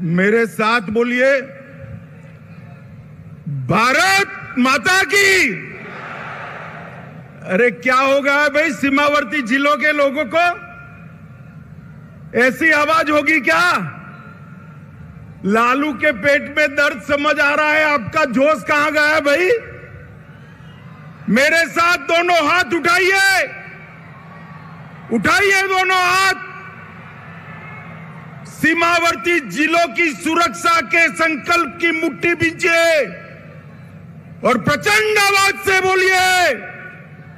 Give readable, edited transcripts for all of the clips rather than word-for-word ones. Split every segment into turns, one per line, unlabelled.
मेरे साथ बोलिए, भारत माता की। अरे क्या होगा भाई सीमावर्ती जिलों के लोगों को? ऐसी आवाज होगी क्या? लालू के पेट में दर्द समझ आ रहा है, आपका जोश कहां गया है भाई? मेरे साथ दोनों हाथ उठाइए, उठाइए दोनों हाथ। सीमावर्ती जिलों की सुरक्षा के संकल्प की मुट्ठी बींचिए और प्रचंड आवाज से बोलिए,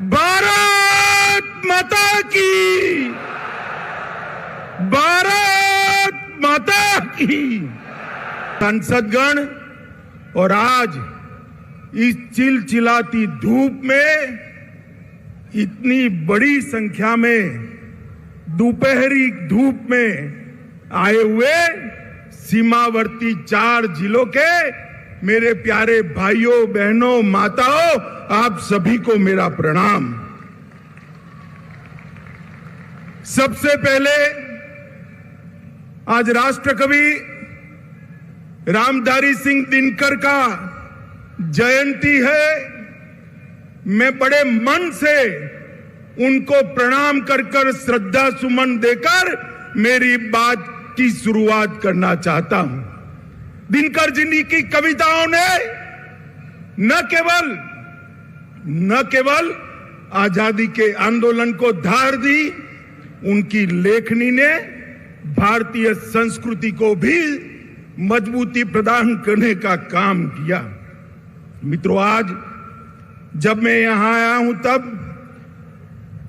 भारत माता की, भारत माता की। संसदगण और आज इस चिलचिलाती धूप में इतनी बड़ी संख्या में दोपहरी धूप में आए हुए सीमावर्ती 4 जिलों के मेरे प्यारे भाइयों बहनों माताओं, आप सभी को मेरा प्रणाम। सबसे पहले आज राष्ट्रकवि रामधारी सिंह दिनकर का जयंती है। मैं बड़े मन से उनको प्रणाम कर श्रद्धा सुमन देकर मेरी बात की शुरुआत करना चाहता हूं। दिनकर जी की कविताओं ने न केवल आजादी के आंदोलन को धार दी, उनकी लेखनी ने भारतीय संस्कृति को भी मजबूती प्रदान करने का काम किया। मित्रों, आज जब मैं यहां आया हूं तब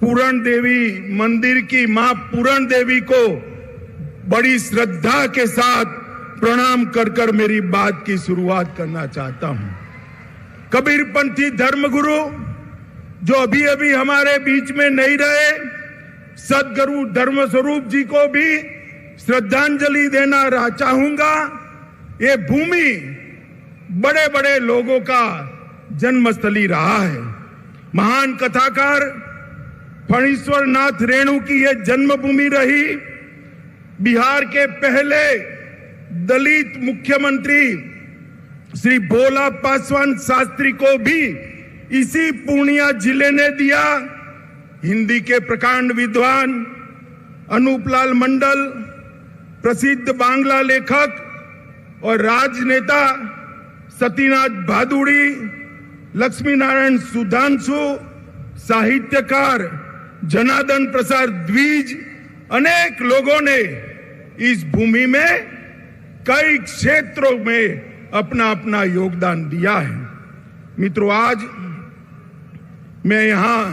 पूरण देवी मंदिर की मां पूरण देवी को बड़ी श्रद्धा के साथ प्रणाम कर मेरी बात की शुरुआत करना चाहता हूं। कबीरपंथी धर्मगुरु जो अभी अभी हमारे बीच में नहीं रहे, सदगुरु धर्मस्वरूप जी को भी श्रद्धांजलि देना चाहूंगा। ये भूमि बड़े बड़े लोगों का जन्मस्थली रहा है। महान कथाकार फणीश्वर नाथ रेणु की यह जन्मभूमि रही। बिहार के पहले दलित मुख्यमंत्री श्री भोला पासवान शास्त्री को भी इसी पूर्णिया जिले ने दिया। हिंदी के प्रकांड विद्वान अनूपलाल मंडल, प्रसिद्ध बांग्ला लेखक और राजनेता सतीनाथ भादुड़ी, लक्ष्मी नारायण सुधांशु, साहित्यकार जनार्दन प्रसाद द्विज, अनेक लोगों ने इस भूमि में कई क्षेत्रों में अपना अपना योगदान दिया है। मित्रों, आज मैं यहां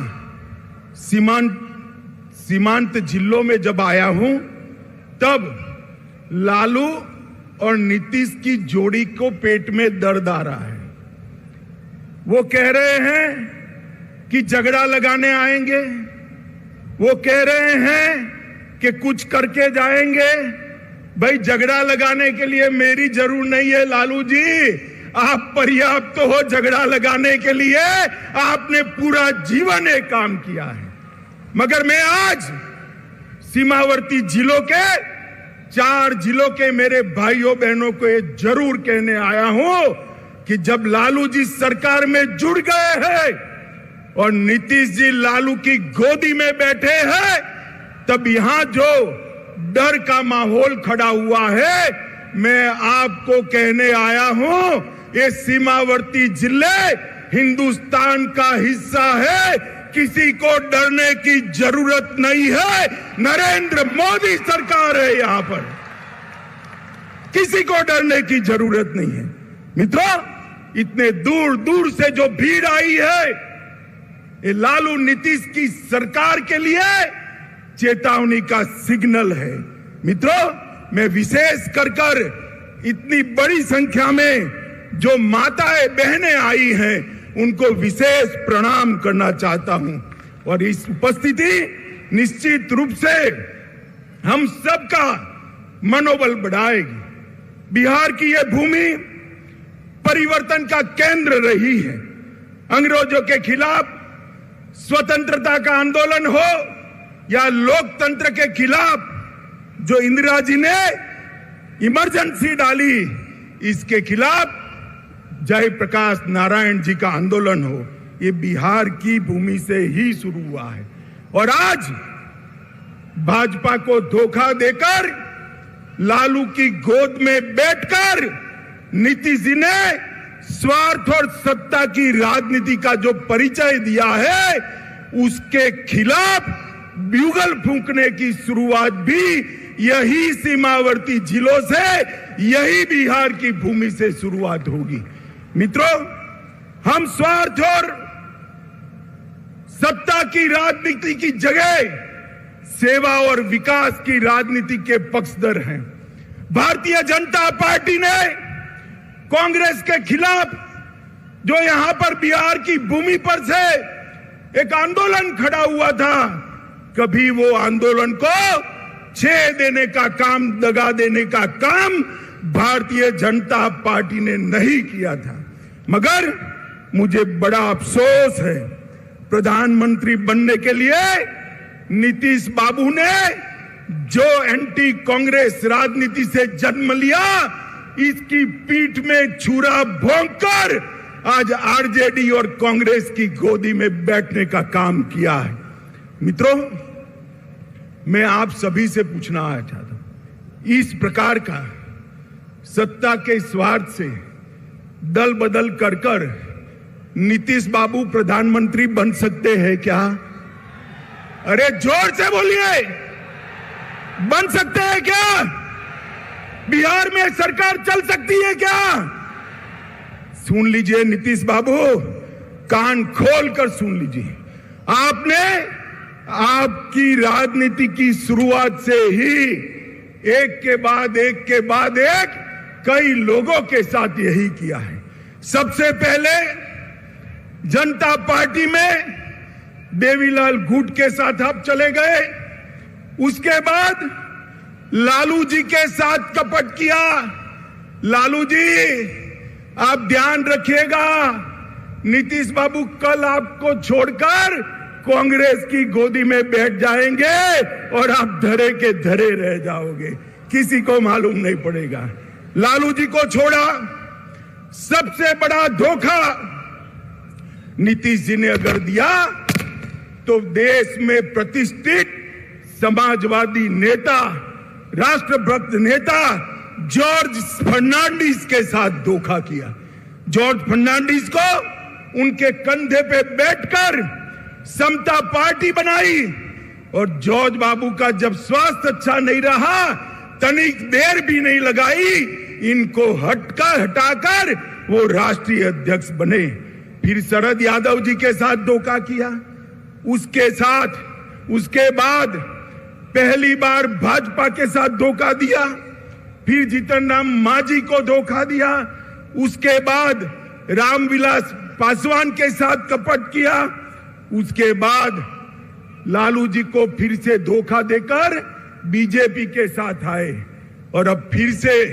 सीमांत जिलों में जब आया हूं तब लालू और नीतीश की जोड़ी को पेट में दर्द आ रहा है। वो कह रहे हैं कि झगड़ा लगाने आएंगे, वो कह रहे हैं कि कुछ करके जाएंगे। भाई, झगड़ा लगाने के लिए मेरी जरूर नहीं है लालू जी, आप पर्याप्त हो झगड़ा लगाने के लिए। आपने पूरा जीवन एक काम किया है। मगर मैं आज सीमावर्ती जिलों के 4 जिलों के मेरे भाइयों बहनों को ये जरूर कहने आया हूं कि जब लालू जी सरकार में जुड़ गए हैं और नीतीश जी लालू की गोदी में बैठे हैं, तब यहां जो डर का माहौल खड़ा हुआ है, मैं आपको कहने आया हूं, ये सीमावर्ती जिले हिंदुस्तान का हिस्सा है। किसी को डरने की जरूरत नहीं है। नरेंद्र मोदी सरकार है यहां पर, किसी को डरने की जरूरत नहीं है। मित्रों, इतने दूर दूर से जो भीड़ आई है, ये लालू नीतीश की सरकार के लिए चेतावनी का सिग्नल है। मित्रों, मैं विशेष कर इतनी बड़ी संख्या में जो माताएं बहनें आई हैं, उनको विशेष प्रणाम करना चाहता हूं। और इस उपस्थिति निश्चित रूप से हम सबका मनोबल बढ़ाएगी। बिहार की यह भूमि परिवर्तन का केंद्र रही है। अंग्रेजों के खिलाफ स्वतंत्रता का आंदोलन हो या लोकतंत्र के खिलाफ जो इंदिरा जी ने इमरजेंसी डाली, इसके खिलाफ जयप्रकाश नारायण जी का आंदोलन हो, ये बिहार की भूमि से ही शुरू हुआ है। और आज भाजपा को धोखा देकर लालू की गोद में बैठकर नीतीश जी ने स्वार्थ और सत्ता की राजनीति का जो परिचय दिया है, उसके खिलाफ ब्यूगल फूंकने की शुरुआत भी यही सीमावर्ती जिलों से, यही बिहार की भूमि से शुरुआत होगी। मित्रों, हम स्वार्थ और सत्ता की राजनीति की जगह सेवा और विकास की राजनीति के पक्षधर हैं। भारतीय जनता पार्टी ने कांग्रेस के खिलाफ जो यहां पर बिहार की भूमि पर से एक आंदोलन खड़ा हुआ था, कभी वो आंदोलन को छेद देने का काम, दगा देने का काम भारतीय जनता पार्टी ने नहीं किया था। मगर मुझे बड़ा अफसोस है, प्रधानमंत्री बनने के लिए नीतीश बाबू ने जो एंटी कांग्रेस राजनीति से जन्म लिया, इसकी पीठ में छुरा भोंककर आज आरजेडी और कांग्रेस की गोदी में बैठने का काम किया है। मित्रों, मैं आप सभी से पूछना चाहता हूं, इस प्रकार का सत्ता के स्वार्थ से दल बदल कर कर नीतीश बाबू प्रधानमंत्री बन सकते हैं क्या? अरे जोर से बोलिए, बन सकते हैं क्या? बिहार में सरकार चल सकती है क्या? सुन लीजिए नीतीश बाबू, कान खोल कर सुन लीजिए। आपने आपकी राजनीति की शुरुआत से ही एक के बाद एक कई लोगों के साथ यही किया है। सबसे पहले जनता पार्टी में देवीलाल गुट के साथ आप चले गए, उसके बाद लालू जी के साथ कपट किया। लालू जी, आप ध्यान रखिएगा, नीतीश बाबू कल आपको छोड़कर कांग्रेस की गोदी में बैठ जाएंगे और आप धरे के धरे रह जाओगे, किसी को मालूम नहीं पड़ेगा। लालू जी को छोड़ा, सबसे बड़ा धोखा नीतीश जी ने अगर दिया तो देश में प्रतिष्ठित समाजवादी नेता, राष्ट्रभक्त नेता जॉर्ज फर्नांडिस के साथ धोखा किया। जॉर्ज फर्नांडिस को उनके कंधे पे बैठकर समता पार्टी बनाई और जॉर्ज बाबू का जब स्वास्थ्य अच्छा नहीं रहा, तनिक देर भी नहीं लगाई, इनको हटाकर वो राष्ट्रीय अध्यक्ष बने। फिर शरद यादव जी के साथ धोखा किया, उसके बाद पहली बार भाजपा के साथ धोखा दिया, फिर जीतन राम मांझी को धोखा दिया, उसके बाद रामविलास पासवान के साथ कपट किया, उसके बाद लालू जी को फिर से धोखा देकर बीजेपी के साथ आए और अब फिर से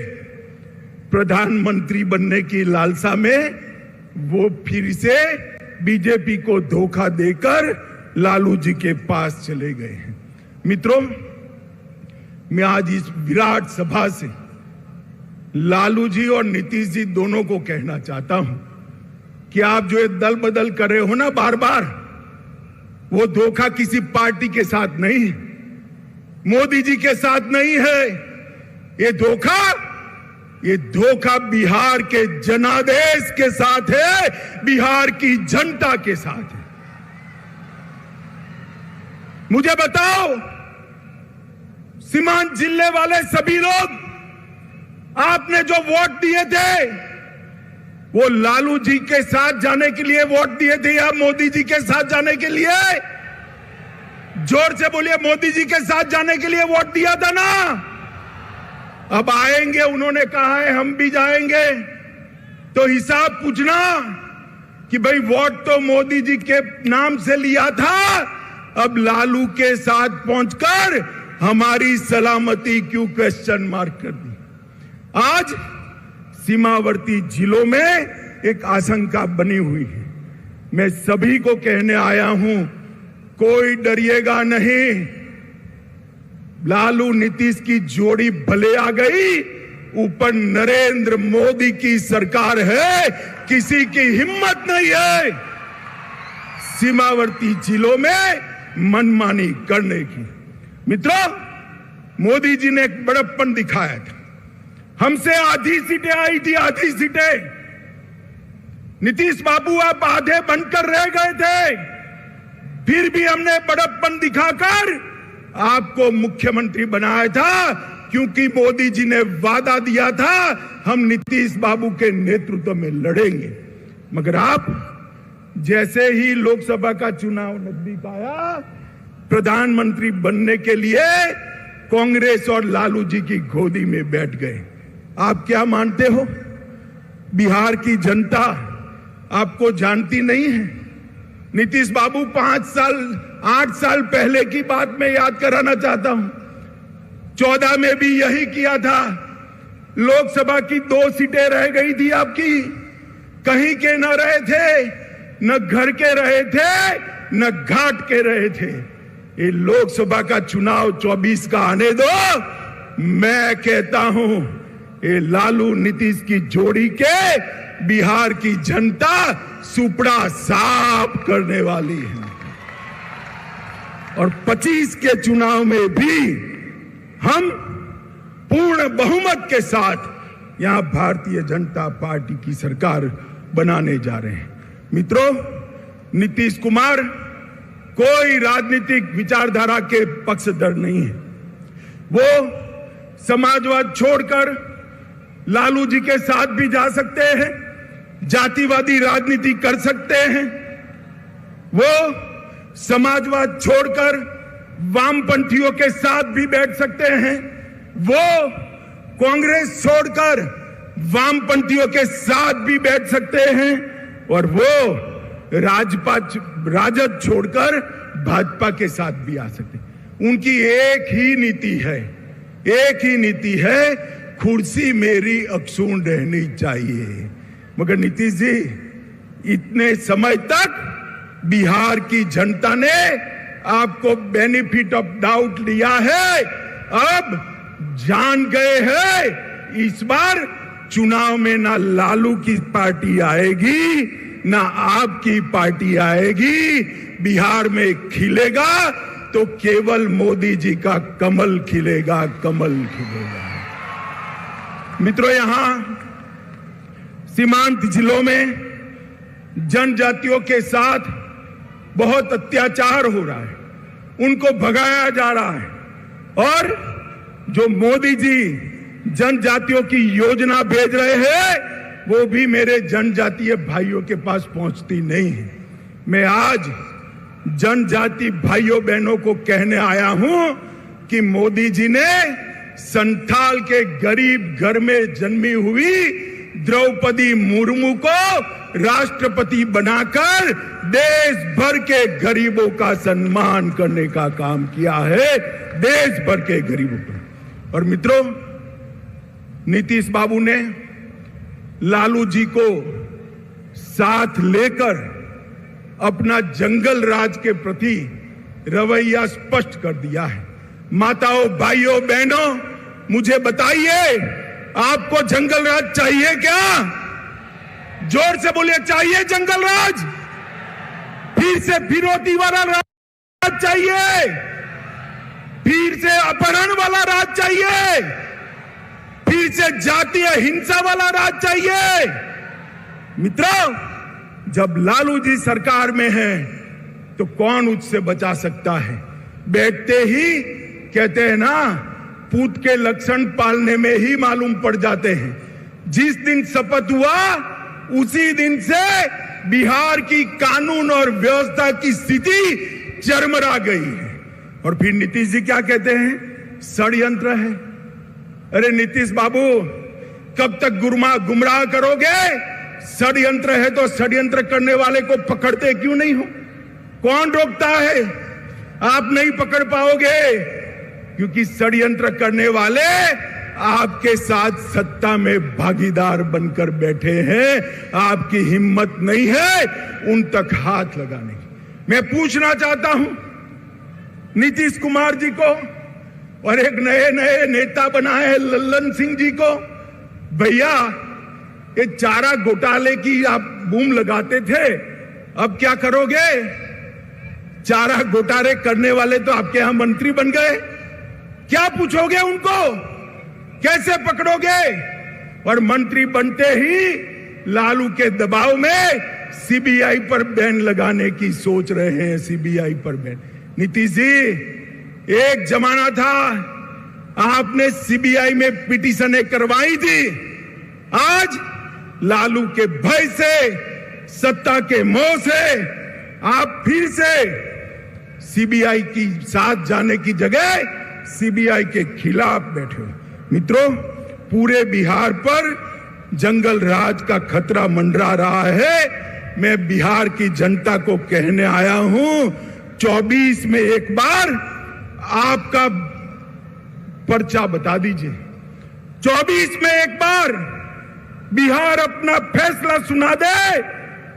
प्रधानमंत्री बनने की लालसा में वो फिर से बीजेपी को धोखा देकर लालू जी के पास चले गए हैं। मित्रों, मैं आज इस विराट सभा से लालू जी और नीतीश जी दोनों को कहना चाहता हूं कि आप जो ये दल बदल कर रहे हो ना बार बार, वो धोखा किसी पार्टी के साथ नहीं, मोदी जी के साथ नहीं है। ये धोखा बिहार के जनादेश के साथ है, बिहार की जनता के साथ है। मुझे बताओ, सीमांत जिले वाले सभी लोग, आपने जो वोट दिए थे वो लालू जी के साथ जाने के लिए वोट दिए थे या मोदी जी के साथ जाने के लिए? जोर से बोलिए, मोदी जी के साथ जाने के लिए वोट दिया था ना? अब आएंगे, उन्होंने कहा है हम भी जाएंगे, तो हिसाब पूछना कि भाई वोट तो मोदी जी के नाम से लिया था, अब लालू के साथ पहुंचकर हमारी सलामती क्यों क्वेश्चन मार्क कर दी? आज सीमावर्ती जिलों में एक आशंका बनी हुई है। मैं सभी को कहने आया हूं, कोई डरिएगा नहीं। लालू नीतीश की जोड़ी भले आ गई, ऊपर नरेंद्र मोदी की सरकार है, किसी की हिम्मत नहीं है सीमावर्ती जिलों में मनमानी करने की। मित्रों, मोदी जी ने एक बड़प्पन दिखाया था। हमसे आधी सीटें आई थी, आधी सीटें। नीतीश बाबू आप आधे बनकर रह गए थे, फिर भी हमने बड़प्पन दिखाकर आपको मुख्यमंत्री बनाया था, क्योंकि मोदी जी ने वादा दिया था हम नीतीश बाबू के नेतृत्व में लड़ेंगे। मगर आप जैसे ही लोकसभा का चुनाव नजदीक आया, प्रधानमंत्री बनने के लिए कांग्रेस और लालू जी की गोदी में बैठ गए। आप क्या मानते हो, बिहार की जनता आपको जानती नहीं है? नीतीश बाबू 8 साल पहले की बात मैं याद कराना चाहता हूं। 14 में भी यही किया था। लोकसभा की 2 सीटें रह गई थी आपकी, कहीं के न रहे थे, न घर के रहे थे, न घाट के रहे थे। ये लोकसभा का चुनाव 24 का आने दो। मैं कहता हूं ये लालू नीतीश की जोड़ी के बिहार की जनता सुपड़ा साफ करने वाली है। और 25 के चुनाव में भी हम पूर्ण बहुमत के साथ यहां भारतीय जनता पार्टी की सरकार बनाने जा रहे हैं। मित्रों, नीतीश कुमार कोई राजनीतिक विचारधारा के पक्षधर नहीं है। वो समाजवाद छोड़कर लालू जी के साथ भी जा सकते हैं, जातिवादी राजनीति कर सकते हैं। वो समाजवाद छोड़कर वामपंथियों के साथ भी बैठ सकते हैं। वो कांग्रेस छोड़कर वामपंथियों के साथ भी बैठ सकते हैं। और वो राजद छोड़कर भाजपा के साथ भी आ सकते हैं। उनकी एक ही नीति है, कुर्सी मेरी अक्षुण रहनी चाहिए। मगर नीतीश जी, इतने समय तक बिहार की जनता ने आपको बेनिफिट ऑफ डाउट लिया है, अब जान गए हैं इस बार चुनाव में ना लालू की पार्टी आएगी, ना आपकी पार्टी आएगी। बिहार में खिलेगा तो केवल मोदी जी का कमल खिलेगा, कमल खिलेगा। मित्रों, यहां सीमांत जिलों में जनजातियों के साथ बहुत अत्याचार हो रहा है, उनको भगाया जा रहा है। और जो मोदी जी जनजातियों की योजना भेज रहे हैं, वो भी मेरे जनजातीय भाइयों के पास पहुंचती नहीं है। मैं आज जनजाति भाइयों बहनों को कहने आया हूं कि मोदी जी ने संथाल के गरीब घर में जन्मी हुई द्रौपदी मुर्मू को राष्ट्रपति बनाकर देश भर के गरीबों का सम्मान करने का काम किया है, देश भर के गरीबों का। और मित्रों, नीतीश बाबू ने लालू जी को साथ लेकर अपना जंगल राज के प्रति रवैया स्पष्ट कर दिया है। माताओं, भाइयों, बहनों, मुझे बताइए, आपको जंगल राज चाहिए क्या? जोर से बोलिए, चाहिए जंगल राज? फिर से फिरौती वाला राज चाहिए? फिर से अपहरण वाला राज चाहिए? फिर से जातीय हिंसा वाला राज चाहिए? मित्रों, जब लालू जी सरकार में है तो कौन उससे बचा सकता है? बैठते ही कहते हैं ना, पूत के लक्षण पालने में ही मालूम पड़ जाते हैं। जिस दिन शपथ हुआ उसी दिन से बिहार की कानून और व्यवस्था की स्थिति चरमरा गई है। और फिर नीतीश जी क्या कहते हैं? षड्यंत्र है। अरे नीतीश बाबू, कब तक गुमराह करोगे? षड्यंत्र है तो षड्यंत्र करने वाले को पकड़ते क्यों नहीं हो? कौन रोकता है? आप नहीं पकड़ पाओगे, क्योंकि षड्यंत्र करने वाले आपके साथ सत्ता में भागीदार बनकर बैठे हैं। आपकी हिम्मत नहीं है उन तक हाथ लगाने की। मैं पूछना चाहता हूं नीतीश कुमार जी को और एक नए नेता बनाए लल्लन सिंह जी को, भैया ये चारा घोटाले की आप बूम लगाते थे, अब क्या करोगे? चारा घोटाले करने वाले तो आपके यहां मंत्री बन गए, क्या पूछोगे उनको? कैसे पकड़ोगे? और मंत्री बनते ही लालू के दबाव में सीबीआई पर बैन लगाने की सोच रहे हैं। सीबीआई पर बैन। नीतीश जी, एक जमाना था आपने सीबीआई में पिटीशनें करवाई थी, आज लालू के भय से, सत्ता के मोह से आप फिर से सीबीआई की साथ जाने की जगह सीबीआई के खिलाफ बैठे हो। मित्रों, पूरे बिहार पर जंगल राज का खतरा मंडरा रहा है। मैं बिहार की जनता को कहने आया हूं, 24 में एक बार आपका पर्चा बता दीजिए। 24 में एक बार बिहार अपना फैसला सुना दे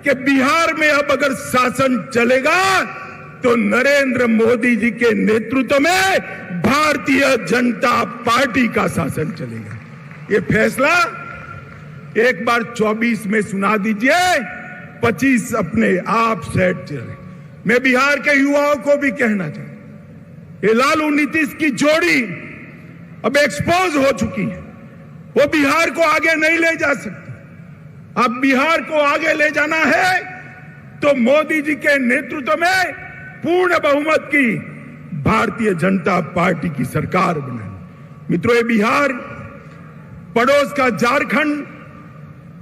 कि बिहार में अब अगर शासन चलेगा तो नरेंद्र मोदी जी के नेतृत्व में भारतीय जनता पार्टी का शासन चलेगा। ये फैसला एक बार 24 में सुना दीजिए, 25 अपने आप सेट चले। मैं बिहार के युवाओं को भी कहना चाहता, ये लालू नीतीश की जोड़ी अब एक्सपोज हो चुकी है, वो बिहार को आगे नहीं ले जा सकती। अब बिहार को आगे ले जाना है तो मोदी जी के नेतृत्व में पूर्ण बहुमत की भारतीय जनता पार्टी की सरकार बनानी। मित्रों, ये बिहार, पड़ोस का झारखंड,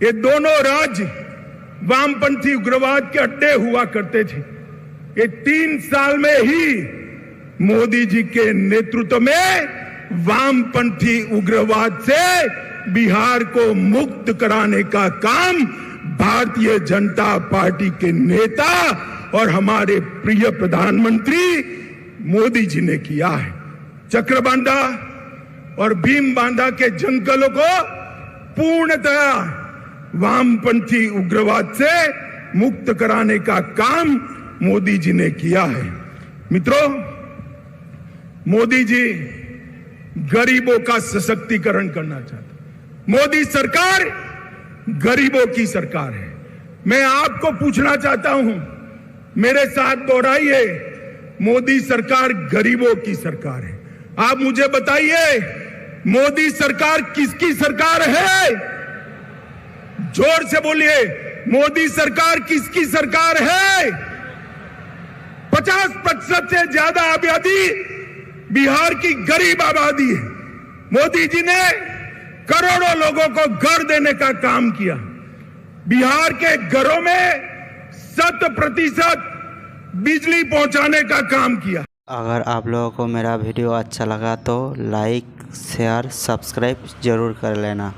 ये दोनों राज्य वामपंथी उग्रवाद के अड्डे हुआ करते थे। ये 3 साल में ही मोदी जी के नेतृत्व में वामपंथी उग्रवाद से बिहार को मुक्त कराने का काम भारतीय जनता पार्टी के नेता और हमारे प्रिय प्रधानमंत्री मोदी जी ने किया है। चक्रबांधा और भीमबांधा के जंगलों को पूर्णतः वामपंथी उग्रवाद से मुक्त कराने का काम मोदी जी ने किया है। मित्रों, मोदी जी गरीबों का सशक्तिकरण करना चाहते। मोदी सरकार गरीबों की सरकार है। मैं आपको पूछना चाहता हूं, मेरे साथ दोहराइए, मोदी सरकार गरीबों की सरकार है। आप मुझे बताइए, मोदी सरकार किसकी सरकार है? जोर से बोलिए, मोदी सरकार किसकी सरकार है? 50% से ज्यादा आबादी बिहार की गरीब आबादी है। मोदी जी ने करोड़ों लोगों को घर देने का काम किया। बिहार के घरों में 100% बिजली पहुंचाने का काम किया।
अगर आप लोगों को मेरा वीडियो अच्छा लगा तो लाइक, शेयर, सब्सक्राइब जरूर कर लेना।